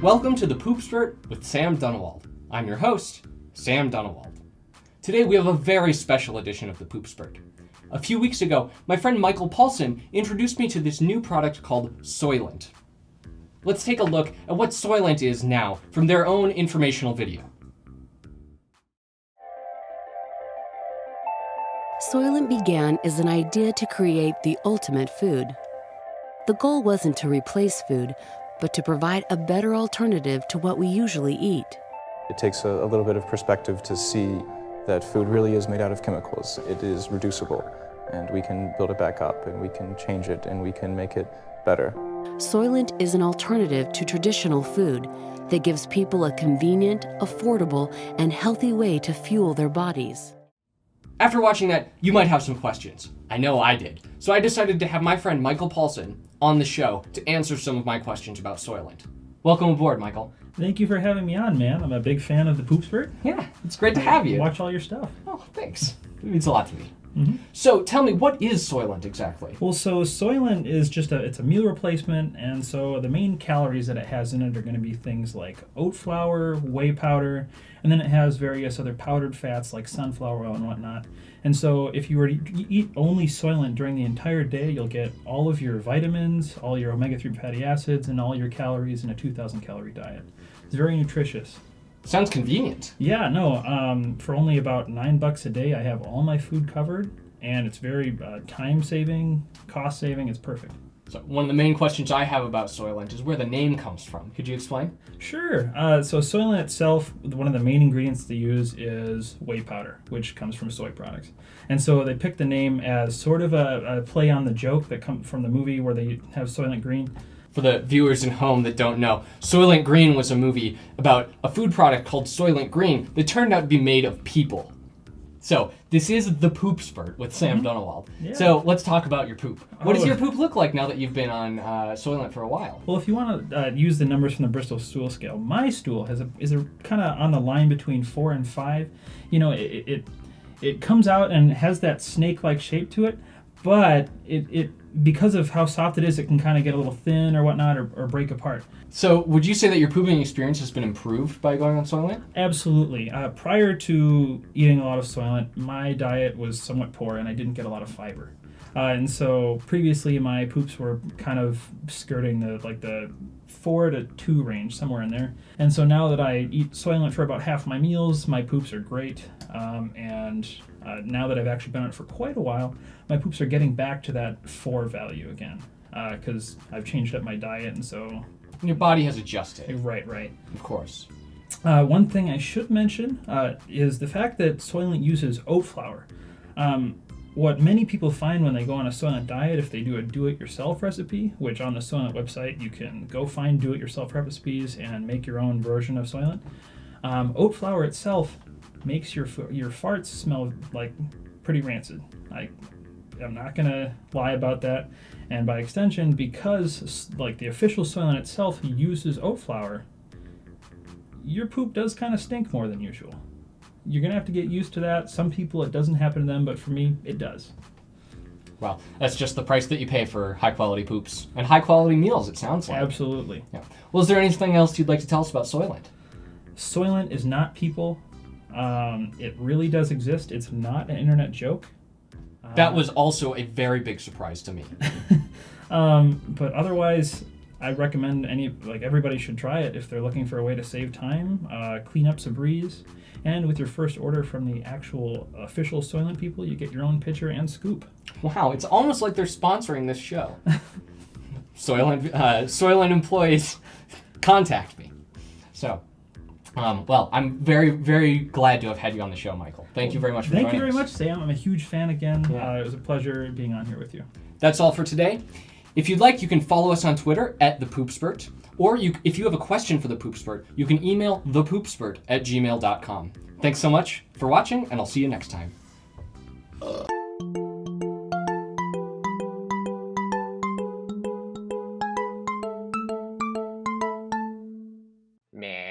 Welcome to the Poopspert with Sam Dunnewold. I'm your host, Sam Dunnewold. Today we have a very special edition of the Poopspert. A few weeks ago, my friend Michael Paulson introduced me to this new product called Soylent. Let's take a look at what Soylent is now from their own informational video. Soylent began as an idea to create the ultimate food. The goal wasn't to replace food, but to provide a better alternative to what we usually eat. It takes a little bit of perspective to see that food really is made out of chemicals. It is reducible, and we can build it back up, and we can change it, and we can make it better. Soylent is an alternative to traditional food that gives people a convenient, affordable, and healthy way to fuel their bodies. After watching that, you might have some questions. I know I did. So I decided to have my friend Michael Paulson on the show to answer some of my questions about Soylent. Welcome aboard, Michael. Thank you for having me on, man. I'm a big fan of the Poopspert. Yeah, it's great to have you. Watch all your stuff. Oh, thanks. It means a lot to me. Mm-hmm. So tell me, what is Soylent exactly? Well, so Soylent is just it's a meal replacement, and so the main calories that it has in it are going to be things like oat flour, whey powder, and then it has various other powdered fats like sunflower oil and whatnot. And so if you were to eat only Soylent during the entire day, you'll get all of your vitamins, all your omega-3 fatty acids, and all your calories in a 2,000 calorie diet. It's very nutritious. Sounds convenient. Yeah, no, for only about $9 a day, I have all my food covered, and it's very time-saving, cost-saving. It's perfect. So one of the main questions I have about Soylent is where the name comes from. Could you explain? Sure. So Soylent itself, one of the main ingredients they use is whey powder, which comes from soy products. And so they picked the name as sort of a play on the joke that comes from the movie where they have Soylent Green. For the viewers at home that don't know, Soylent Green was a movie about a food product called Soylent Green that turned out to be made of people. So this is the Poopspert with Sam Dunnewold. Yeah. So let's talk about your poop. What does your poop look like now that you've been on Soylent for a while? Well, if you want to use the numbers from the Bristol stool scale, my stool is a kind of on the line between 4 and 5. You know, it comes out and has that snake-like shape to it, but it because of how soft it is, it can kind of get a little thin or whatnot, or break apart. So would you say that your pooping experience has been improved by going on Soylent? Absolutely. Prior to eating a lot of Soylent, my diet was somewhat poor and I didn't get a lot of fiber. And so previously my poops were kind of skirting the 4 to 2 range, somewhere in there. And so now that I eat Soylent for about half my meals, my poops are great. And now that I've actually been on it for quite a while, my poops are getting back to that 4 value again, because I've changed up my diet, and so... Your body has adjusted. Right. Of course. One thing I should mention is the fact that Soylent uses oat flour. What many people find when they go on a Soylent diet, if they do a do-it-yourself recipe, which on the Soylent website you can go find do-it-yourself recipes and make your own version of Soylent. Oat flour itself makes your farts smell like pretty rancid. I'm not gonna lie about that. And by extension, because like the official Soylent itself uses oat flour, your poop does kind of stink more than usual. You're gonna have to get used to that. Some people it doesn't happen to them, but for me, it does. Well, that's just the price that you pay for high-quality poops and high-quality meals, it sounds like. Absolutely. Yeah. Well, is there anything else you'd like to tell us about Soylent? Soylent is not people. It really does exist. It's not an internet joke. That was also a very big surprise to me. But otherwise, I recommend everybody should try it if they're looking for a way to save time, clean up's a breeze, and with your first order from the actual official Soylent people, you get your own pitcher and scoop. Wow, it's almost like they're sponsoring this show. Soylent employees, contact me. So, well, I'm very, very glad to have had you on the show, Michael. Thank you very much for joining us. Thank you very much, Sam. I'm a huge fan again. Yeah. It was a pleasure being on here with you. That's all for today. If you'd like, you can follow us on Twitter at @thepoopspert, or if you have a question for the Poopspert, you can email thepoopspert@gmail.com. Thanks so much for watching, and I'll see you next time. Meh.